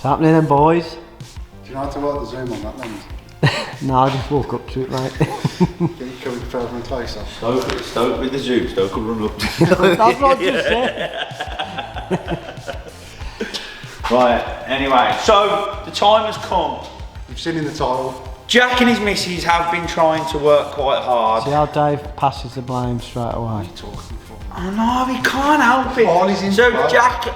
What's happening then, boys? Do you know how to work the zoom on that lens? No, I just walk up to it, mate. Get you coming further and closer. Stoke with the zoom, Stoke will run up. That's what I just said. Right, anyway, so the time has come. You've seen in the title. Jack and his missus have been trying to work quite hard. See how Dave passes the blame straight away. What are you talking for? Oh no, he can't help it. All he's in So for. Jack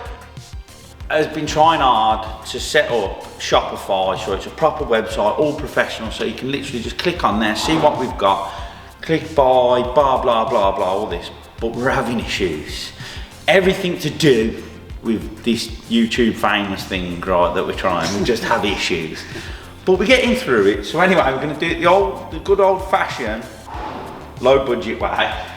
has been trying hard to set up Shopify, so it's a proper website, all professional, so you can literally just click on there, see what we've got, click buy, blah blah blah blah, all this. But we're having issues. Everything to do with this YouTube famous thing, right, that we're trying, we just have issues. But we're getting through it. So anyway, we're going to do it the good old fashioned, low budget way.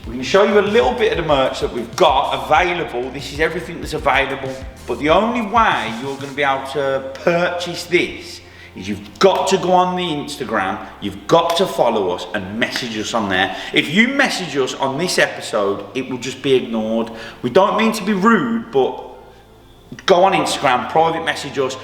We're going to show you a little bit of the merch that we've got available. This is everything that's available. But the only way you're going to be able to purchase this is you've got to go on the Instagram, you've got to follow us and message us on there. If you message us on this episode, it will just be ignored. We don't mean to be rude, but go on Instagram, private message us.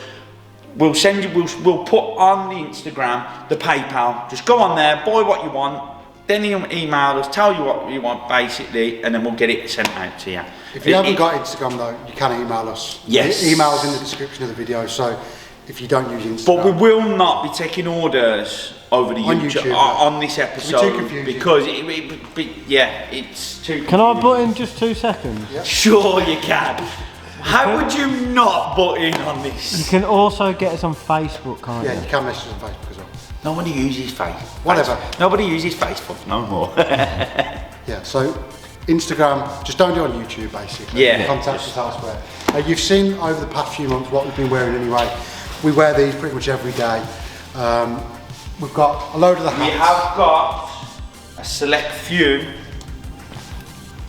We'll send you, we'll put on the Instagram the PayPal. Just go on there, buy what you want, then email us, tell you what you want basically, and then we'll get it sent out to you. If you haven't got Instagram though, you can email us. Yes. The email's in the description of the video, so if you don't use Instagram. But we will not be taking orders over the On YouTube, YouTube, on this episode too confusing. because it's too. Can I butt in just 2 seconds? Yep. Sure you can. How would you not butt in on You this? can also get us on Facebook, can't Yeah, you? you can message us on Facebook as well. Nobody uses Facebook. Whatever. Nobody uses Facebook no more. Yeah, so Instagram, just don't do it on YouTube basically. Yeah, Contact us elsewhere. You've seen over the past few months what we've been wearing anyway. We wear these pretty much every day. We've got a load of the hats. We have got a select few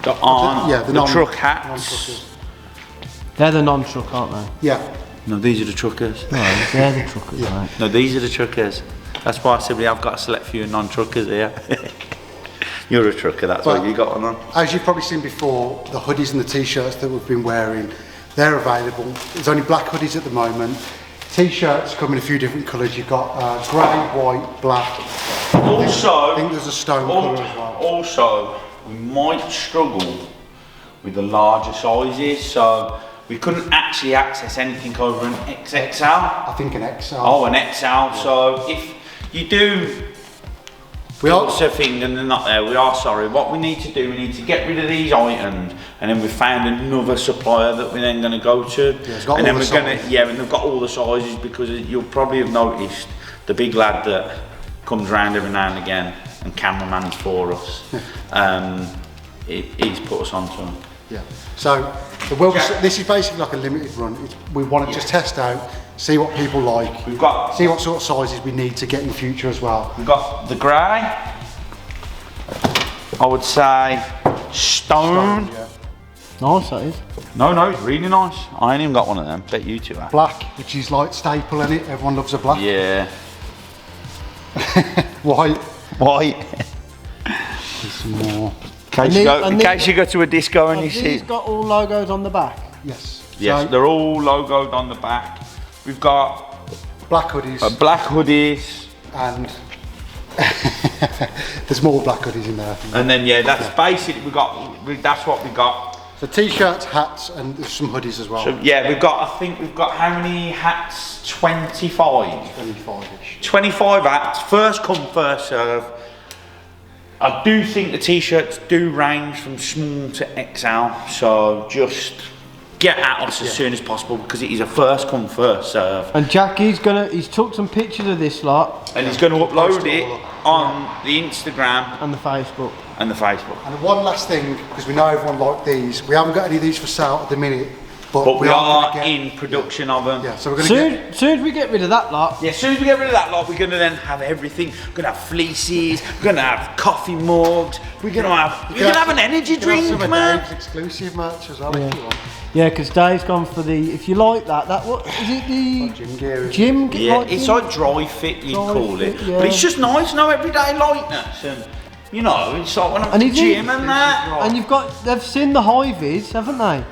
that aren't the truck hats. non-truckers. They're the non-truck, aren't they? Yeah. No, these are the truckers. No, they're the truckers, mate. No, these are the truckers. That's why I said we have got a select few non-truckers here. You're a trucker, that's why you got one on. As you've probably seen before, the hoodies and the t-shirts that we've been wearing, they're available. There's only black hoodies at the moment. T-shirts come in a few different colours. You've got grey, white, black. Also, I think there's a stone colour as well. Also, we might struggle with the larger sizes, so we couldn't actually access anything over an XXL. I think an XL. Oh, an XL. So if you do a thing and they're not there, we are sorry. What we need to do, we need to get rid of these items, and then we found another supplier that we're then going to go to. Yeah, it's got and all then the we're going to, and they've got all the sizes, because you'll probably have noticed the big lad that comes round every now and again and cameramans for us. He's put us onto them. Yeah. So this is basically like a limited run. We want to just test out, see what people like. See what sort of sizes we need to get in future as well. We've got the grey. I would say stone. Yeah. Nice, that is. No, it's really nice. I ain't even got one of them. Bet you two have. Black, which is like staple in it. Everyone loves a black. Yeah. White. Some more. In case you go to a disco and you see. These got all logos on the back? Yes. Yes, So, they're all logoed on the back. We've got black hoodies. black hoodies. And there's more black hoodies in there. And then that's basically that's what we got. So t-shirts, hats, and there's some hoodies as well. So I think we've got how many hats? 25. 25-ish. 25 hats, first come, first serve. I do think the t-shirts do range from small to XL, so just get at us as soon as possible, because it is a first come, first serve. And Jackie's took some pictures of this lot. And he's going to upload it on the Instagram and the Facebook. And one last thing, because we know everyone liked these. We haven't got any of these for sale at the minute, but we are in production of them. Yeah, so we're going to soon as we get rid of that lot. Yeah, as soon as we get rid of that lot, we're going to then have everything. We're going to have fleeces, we're going to have coffee mugs, we're going to have an energy drink, man. Exclusive merch as well, if you want. Yeah, because Dave's gone for the, if you like that what is it, the gym gear? Gym gear? Yeah, it's like dry fit, you'd call it. But it's just nice, everyday lightness. And, it's like when I'm at the gym and that. And they've seen the high vis, haven't they?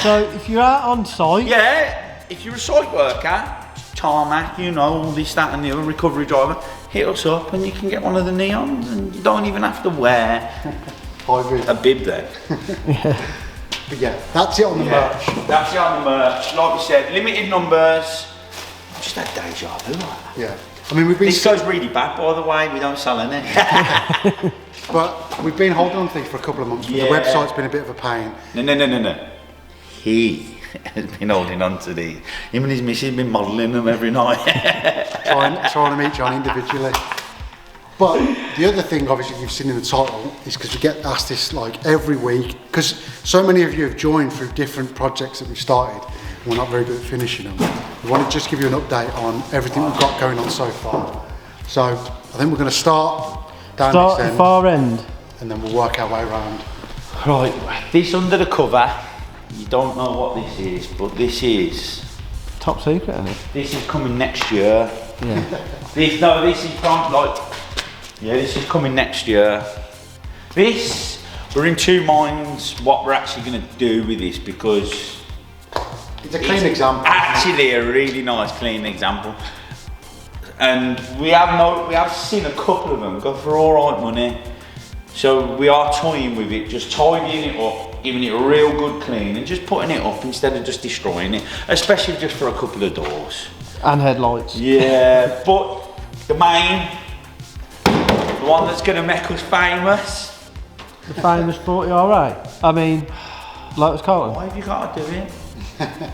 So if you're out on site. Yeah. if you're a site worker, tarmac, you know, all this, that and the other, recovery driver, hit us up and you can get one of the neons and you don't even have to wear a bib then. But yeah, that's it on the merch. That's it on the merch. Like we said, limited numbers. I just had deja vu like that. Yeah. I mean, we've been... This goes really bad, by the way. We don't sell any. But we've been holding on to things for a couple of months. Yeah. The website's been a bit of a pain. No. He has been holding on to these. Him and his missus have been modelling them every night. trying to meet John individually. But the other thing, obviously, you've seen in the title is because we get asked this like every week, because so many of you have joined through different projects that we've started, and we're not very good at finishing them. We want to just give you an update on everything we've got going on so far. So I think we're going to start down this end, the far end, and then we'll work our way around. Right, this under the cover, you don't know what this is, but this is... top secret, isn't it? This is coming next year. Yeah. This is from like... Yeah, this is coming next year. This, we're in two minds what we're actually going to do with this, because it's a clean example. Actually, a really nice clean example. And we have seen a couple of them go for all right money. So we are toying with it, just tidying it up, giving it a real good clean, and just putting it up instead of just destroying it, especially just for a couple of doors. And headlights. Yeah, but the main, the one that's going to make us famous. The famous 40RA. I mean, Lotus Carlton. Why have you got to do it?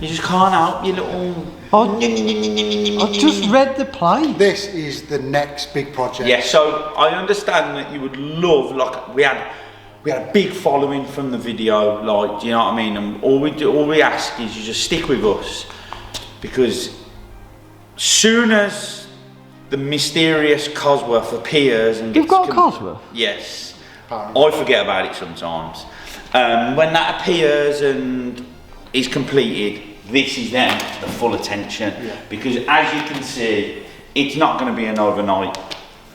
You just can't help your little... I just read the play. This is the next big project. Yeah, so I understand that you would love, like, we had a big following from the video, like, do you know what I mean? And all we ask is you just stick with us, because soon as the mysterious Cosworth appears and You've got a Cosworth? Yes. I forget about it sometimes. When that appears and is completed, this is then the full attention, because as you can see, it's not going to be an overnight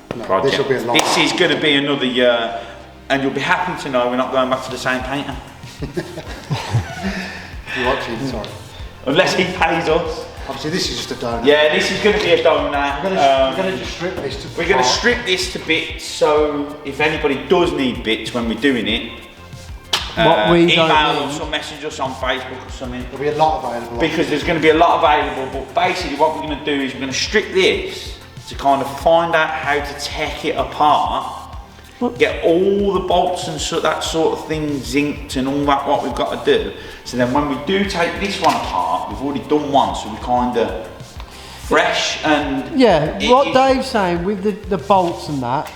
project. This will be a long This is going to be another year, and you'll be happy to know we're not going back to the same painter. You're watching, sorry. Unless he pays us. Obviously, this is just a donut. Yeah, this is going to be a donut. We're going to just strip this to We're going to strip this to bits, so if anybody does need bits when we're doing it, What we email don't us or message us on Facebook or something. There'll be a lot available. Because there's going to be a lot available, but basically what we're going to do is we're going to strip this to kind of find out how to take it apart, get all the bolts and that sort of thing zinced and all that what we've got to do. So then when we do take this one apart, we've already done one, so we're kind of fresh and... Yeah, what Dave's saying with the bolts and that,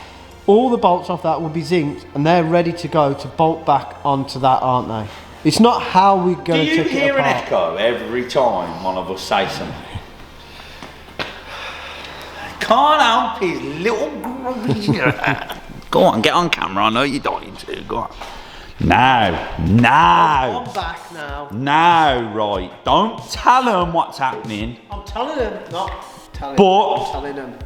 all the bolts off that will be zinced and they're ready to go to bolt back onto that, aren't they? It's not how we're going to take it apart. Do you hear an echo every time one of us say something? Can't help his little grubby. Go on, get on camera. I know you're dying to. Go on. Now. I'm back now. Now, right. Don't tell them what's happening. I'm telling them, not telling But them. I'm telling them.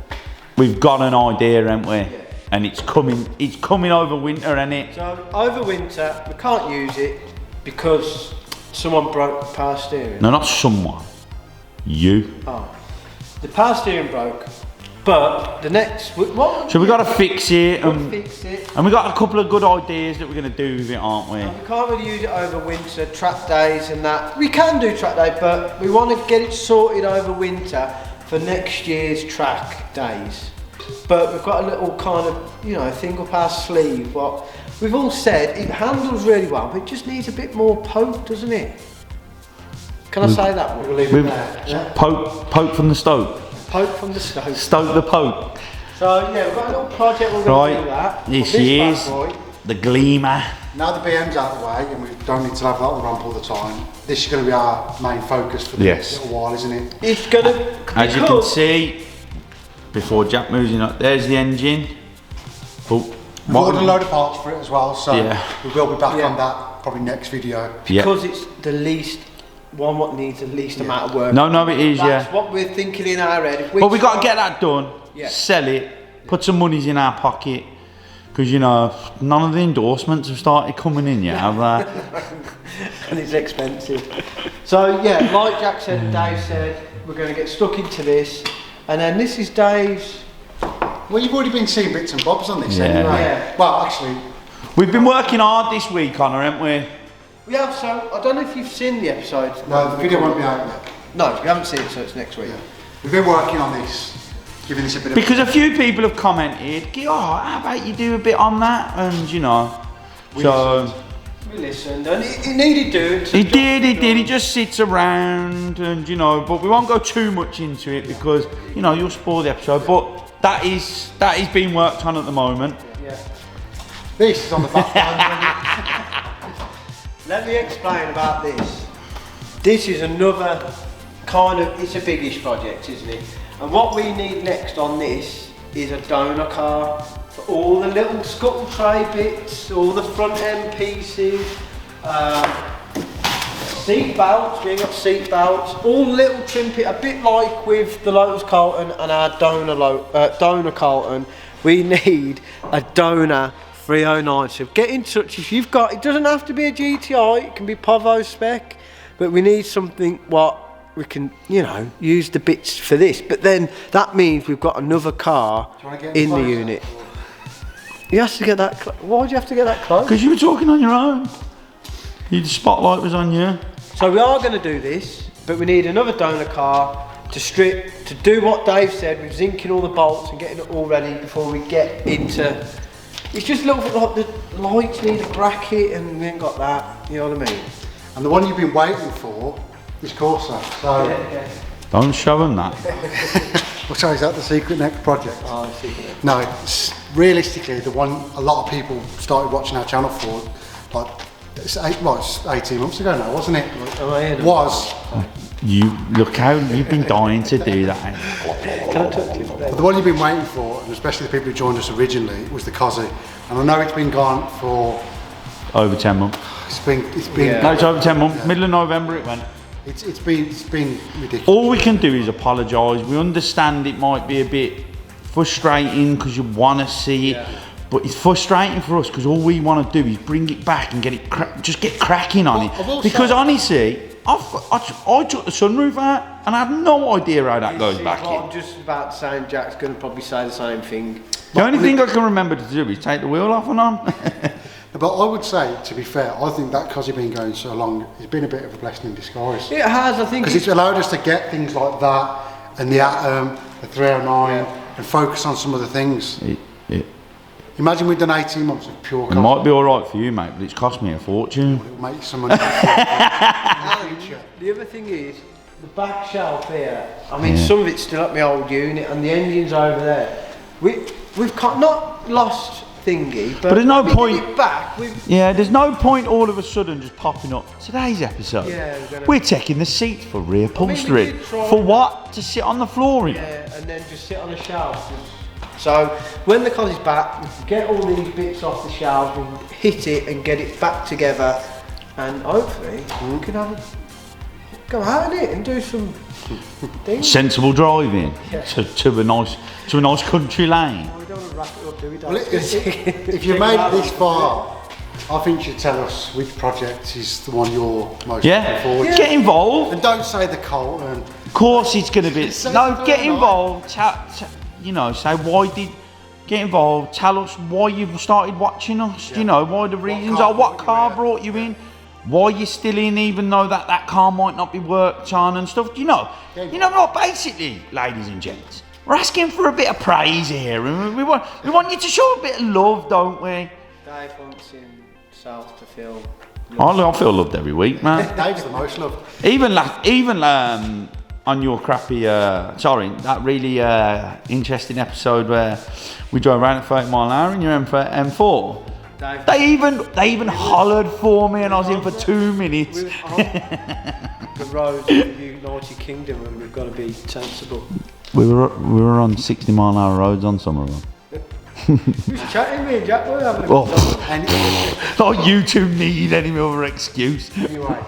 We've got an idea, haven't we? Yeah. And it's coming over winter, isn't it? So over winter, we can't use it because someone broke the power steering. No, not someone. You. Oh, the power steering broke, but the next. So we got to fix it, Fix it. and we got a couple of good ideas that we're going to do with it, aren't we? We can't really use it over winter track days and that. We can do track day, but we want to get it sorted over winter for next year's track days. But we've got a little kind of, thing up our sleeve. What we've all said, it handles really well, but it just needs a bit more poke, doesn't it? Can I say that? We'll leave it there. Yeah. Poke from the stoke. Poke from the stove. Stoke the poke. So yeah, we've got a little project we're going to do that. This bad is boy. the Gleamer. Now the BM's out of the way and we don't need to have that on the ramp all the time, this is going to be our main focus for the next little while, isn't it? It's going to... As you can see, before Jack moves in, there's the engine. We've ordered a load of parts for it as well, so we will be back Yeah. on that probably next video. Because it's the least... one what needs the least amount of work. No, it is, That's what we're thinking in our head. But we got to get that done, Yeah. sell it, put some monies in our pocket, because none of the endorsements have started coming in yet, have they? And it's expensive. So yeah, like Jack said and Dave said, we're going to get stuck into this, and then this is Dave's. Well, you've already been seeing bits and bobs on this Yeah. anyway. Yeah. Well, actually, We've been working hard this week, Connor, haven't we? We have, so I don't know if you've seen the episode. no, the video won't be out yet. No, you haven't seen it, so it's next week. Yeah. We've been working on this, giving this a bit of... Because a few people have commented, oh, how about you do a bit on that? And you know, We listened, and it needed doing. So he did. He just sits around, and you know, but we won't go too much into it because you know you'll spoil the episode. But that is being worked on at the moment. Yeah. This is on the back. Let me explain about this. This is another kind of, it's a biggish project, isn't it? And what we need next on this is a donor car for all the little scuttle tray bits, all the front end pieces, seat belts, we ain't got seat belts, all little trim bit, a bit like with the Lotus Carlton and our donor Carlton, we need a donor 309. So get in touch if you've got, it doesn't have to be a GTI, it can be Povo spec, but we need something what we can, you know, use the bits for this. But then that means we've got another car in the unit. You have to get that why do you have to get that close? Because you were talking on your own. The spotlight was on you. So we are going to do this, but we need another donor car to strip, to do what Dave said with zinking all the bolts and getting it all ready before we get into. It's just a little bit like the lights need a bracket and we ain't got that, you know what I mean? And the one you've been waiting for is Corsa. So, Yeah. Don't show them that. well, sorry, is that the secret next project? Oh, secret. No, realistically, the one a lot of people started watching our channel for, like, it's 18 months ago now, wasn't it? Was. You look how you've been dying to do that. Can I talk to you? But the one you've been waiting for, and especially the people who joined us originally, was the Cosy. And I know it's been gone for... Over 10 months. It's been... Yeah. No, it's over 10 months. Middle of November it went. It's been ridiculous. All we can do is apologise. We understand it might be a bit frustrating because you want to see it, but it's frustrating for us because all we want to do is bring it back and get it, just get cracking on it. Because honestly, I took the sunroof out and I had no idea how that goes back in. I'm just about to say, and Jack's going to probably say the same thing. The only thing I can remember to do is take the wheel off and on. But I would say, to be fair, I think that Cosy being going so long, it's been a bit of a blessing in disguise. It has, I think. Because it's allowed us to get things like that, and the Atom, the 309, and focus on some other things. Imagine we've done 18 months of pure It might be alright for you, mate, but it's cost me a fortune. It'll make some money. The other thing is, the back shelf here, I mean, some of it's still at my old unit, and the engine's over there. We've not lost thingy, but there's no we point. get it back. There's no point all of a sudden just popping up. Today's episode, we're taking the seats for reupholstery. For what? To sit on the floor in? Yeah, and then just sit on a shelf. So when the Cosy's back, we can get all these bits off the shelf and hit it and get it back together, and hopefully we can go out in it and do some things. Sensible driving to a nice country lane. We don't want to wrap it up, do we? Well, if you've made it this far, I think you should tell us which project is the one you're most looking forward to. Get involved. And don't say the Carlton. Of course it's going to be. No, get involved. Say why did. Get involved. Tell us why you've started watching us. You know, why the reasons are. What car brought you in? Why you're still in, even though that car might not be worked on and stuff. You know what? Basically, ladies and gents, we're asking for a bit of praise here, and we want you to show a bit of love, don't we? Dave wants himself to feel. I feel loved every week, man. Dave's the most loved. Even on your crappy, that really interesting episode where we drove around at 30 mile an hour in your M4. They even hollered for me and I was in for 2 minutes. We were on the road of the United Kingdom and we've got to be sensible. We were on 60 mile an hour roads on some of them. Who's chatting me and Jack? We're having a good Not you two need any other excuse. Anyway.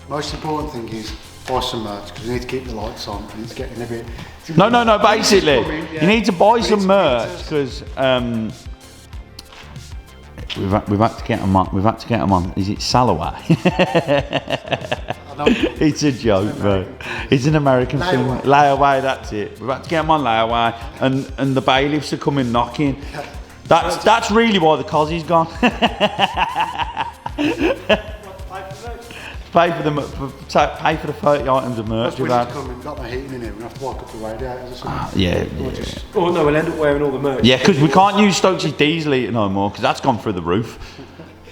Most important thing is buy some merch because you need to keep the lights on and it's getting a bit... No, basically, you need to buy some merch because we've had to get them on. Is it Salaway? It's a joke, bro. It's an American thing. Layaway, that's it. We're about to get them on layaway, and the bailiffs are coming knocking. That's really why the Cozzy's gone. Pay for the 30 items of merch we've had. We've got no heating in here. We have to walk up the radiators or something. Yeah. Oh no, we'll end up wearing all the merch. Yeah, because we can't use Stokes' diesel heater no more, because that's gone through the roof.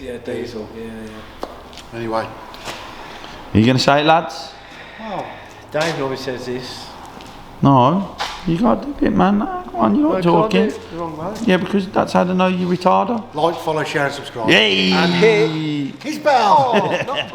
Yeah, diesel. Yeah. Anyway. Are you going to say it, lads? Oh, Dave always says this. No, you got to do it, man. Come on, you're not talking. The wrong way. Yeah, because that's how they know you're retarded. Like, follow, share and subscribe. Yay! And hit his bell! Oh, not